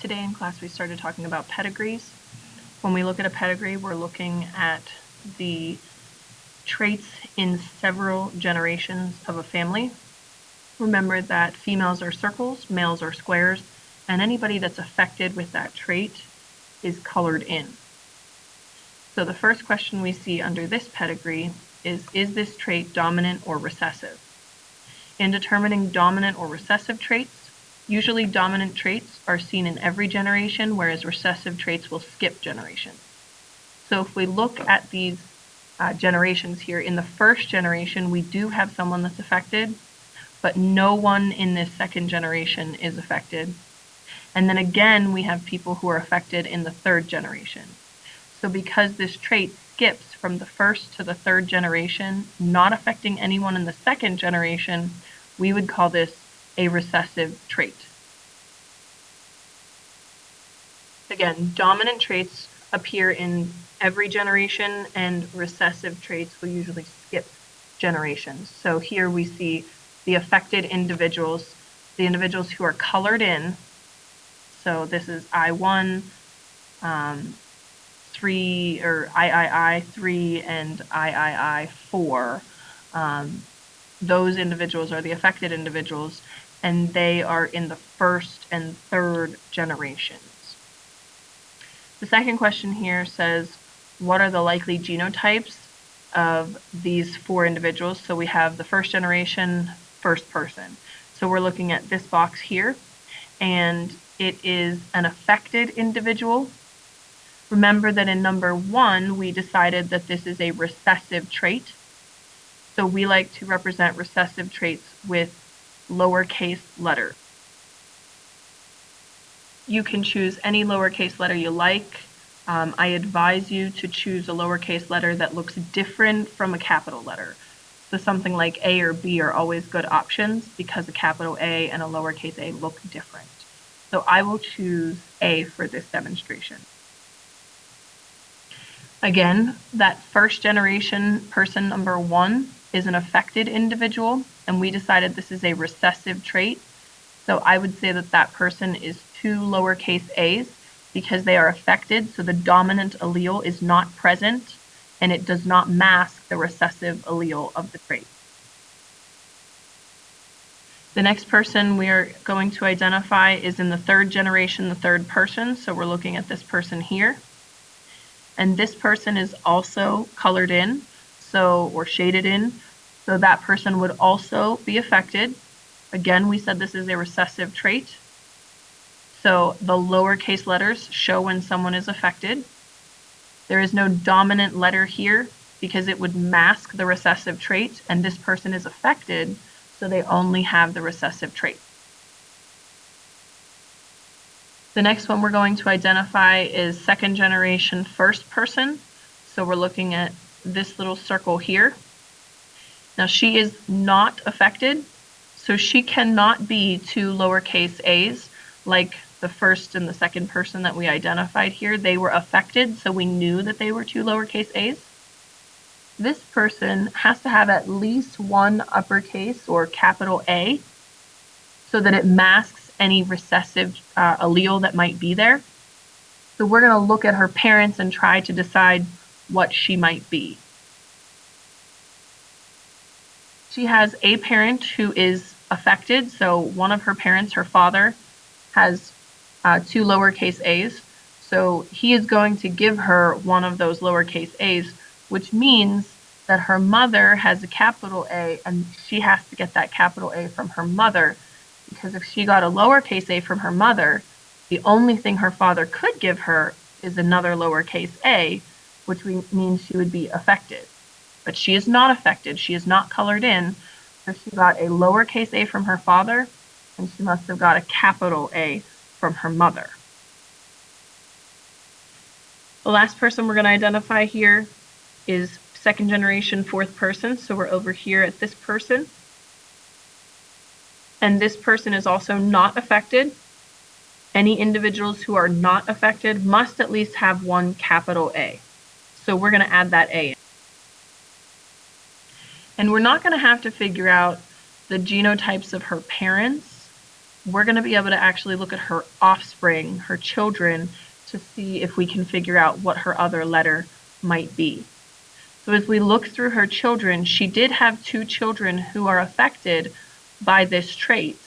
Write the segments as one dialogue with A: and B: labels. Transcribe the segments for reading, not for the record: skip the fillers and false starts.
A: Today in class we started talking about pedigrees. When we look at a pedigree, we're looking at the traits in several generations of a family. Remember that females are circles, males are squares, and anybody that's affected with that trait is colored in. So the first question we see under this pedigree is this trait dominant or recessive? In determining dominant or recessive traits, usually dominant traits are seen in every generation, whereas recessive traits will skip generations. So if we look at these generations here, in the first generation, we do have someone that's affected, but no one in this second generation is affected. And then again, we have people who are affected in the third generation. So because this trait skips from the first to the third generation, not affecting anyone in the second generation, we would call this a recessive trait. Again, dominant traits appear in every generation, and recessive traits will usually skip generations. So here we see the affected individuals, the individuals who are colored in. So this is I1, 3, or III3, and III4. Those individuals are the affected individuals, and they are in the first and third generations. The second question here says, what are the likely genotypes of these 4 individuals? So we have the first generation, first person. So we're looking at this box here, and it is an affected individual. Remember that in number 1, we decided that this is a recessive trait. So we like to represent recessive traits with lowercase letters. You can choose any lowercase letter you like. I advise you to choose a lowercase letter that looks different from a capital letter. So something like A or B are always good options because a capital A and a lowercase a look different. So I will choose A for this demonstration. Again, that first generation person number 1 is an affected individual, and we decided this is a recessive trait. So I would say that that person is 2 lowercase a's because they are affected, so the dominant allele is not present, and it does not mask the recessive allele of the trait. The next person we are going to identify is in the third generation, the third person, so we're looking at this person here. And this person is also colored in, or shaded in, so that person would also be affected. Again, we said this is a recessive trait. So the lowercase letters show when someone is affected. There is no dominant letter here because it would mask the recessive trait, and this person is affected, so they only have the recessive trait. The next one we're going to identify is second generation first person. So we're looking at this little circle here. Now she is not affected, so she cannot be 2 lowercase a's like the first and the second person that we identified here. They were affected, so we knew that they were 2 lowercase a's. This person has to have at least 1 uppercase or capital A so that it masks any recessive allele that might be there. So we're going to look at her parents and try to decide what she might be. She has a parent who is affected, so one of her parents, her father, has 2 lowercase a's, so he is going to give her one of those lowercase a's, which means that her mother has a capital A, and she has to get that capital A from her mother, because if she got a lowercase a from her mother, the only thing her father could give her is another lowercase a, which means she would be affected. But she is not affected, she is not colored in, so she got a lowercase a from her father, and she must have got a capital A from her mother. The last person we're going to identify here is second generation fourth person, so we're over here at this person. And this person is also not affected. Any individuals who are not affected must at least have 1 capital A. So we're going to add that A in. And we're not going to have to figure out the genotypes of her parents we're going to be able to actually look at her offspring, her children, to see if we can figure out what her other letter might be. So as we look through her children, she did have 2 children who are affected by this trait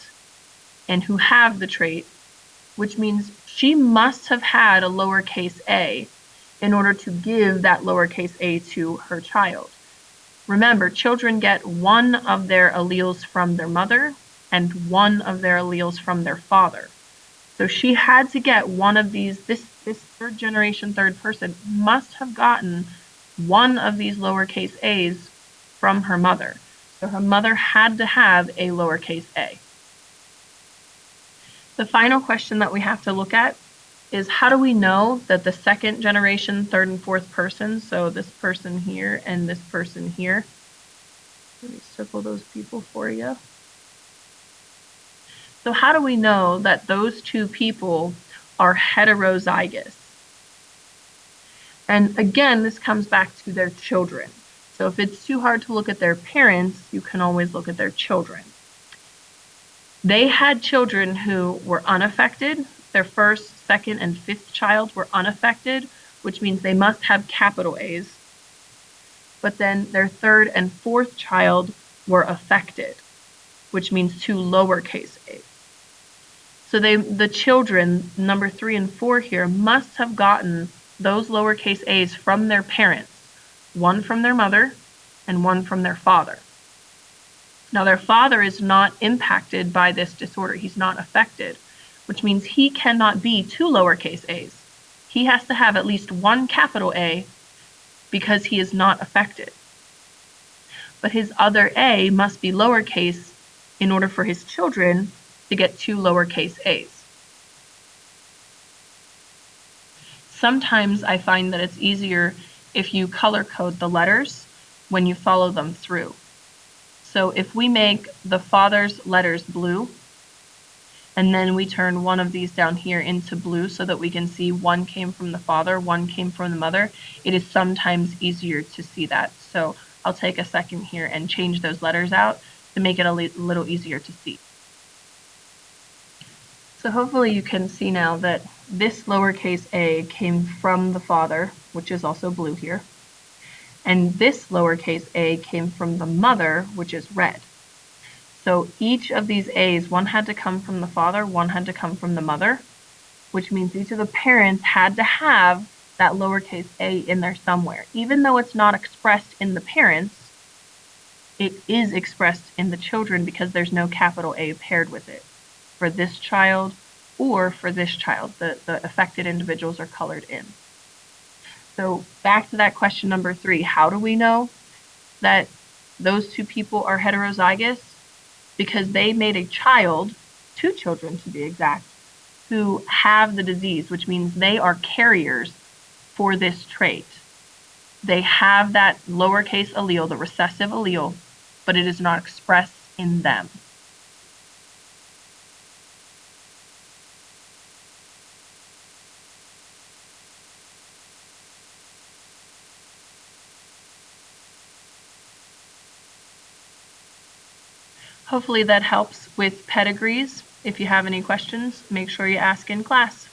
A: and who have the trait, which means she must have had a lowercase a in order to give that lowercase a to her child. Remember, children get one of their alleles from their mother and one of their alleles from their father. So she had to get one of these, this third generation third person must have gotten one of these lowercase a's from her mother. So her mother had to have a lowercase a. The final question that we have to look at is, how do we know that the second generation third and fourth person, so this person here and this person here, let me circle those people for you. So how do we know that those 2 people are heterozygous? And again, this comes back to their children. So if it's too hard to look at their parents, you can always look at their children. They had children who were unaffected. Their first, second, and fifth child were unaffected, which means they must have capital A's. But then their third and fourth child were affected, which means 2 lowercase a's. So the children, number 3 and 4 here, must have gotten those lowercase a's from their parents, one from their mother and one from their father. Now, their father is not impacted by this disorder. He's not affected, which means he cannot be 2 lowercase a's. He has to have at least 1 capital A because he is not affected. But his other A must be lowercase in order for his children to get 2 lowercase a's. Sometimes I find that it's easier if you color code the letters when you follow them through. So if we make the father's letters blue, and then we turn one of these down here into blue so that we can see one came from the father, one came from the mother, it is sometimes easier to see that. So I'll take a second here and change those letters out to make it a little easier to see. So hopefully you can see now that this lowercase a came from the father, which is also blue here, and this lowercase a came from the mother, which is red. So each of these a's, one had to come from the father, one had to come from the mother, which means each of the parents had to have that lowercase a in there somewhere. Even though it's not expressed in the parents, it is expressed in the children because there's no capital A paired with it for this child or for this child. The affected individuals are colored in. So back to that question number 3, how do we know that those 2 people are heterozygous? Because they made a child, 2 children to be exact, who have the disease, which means they are carriers for this trait. They have that lowercase allele, the recessive allele, but it is not expressed in them. Hopefully that helps with pedigrees. If you have any questions, make sure you ask in class.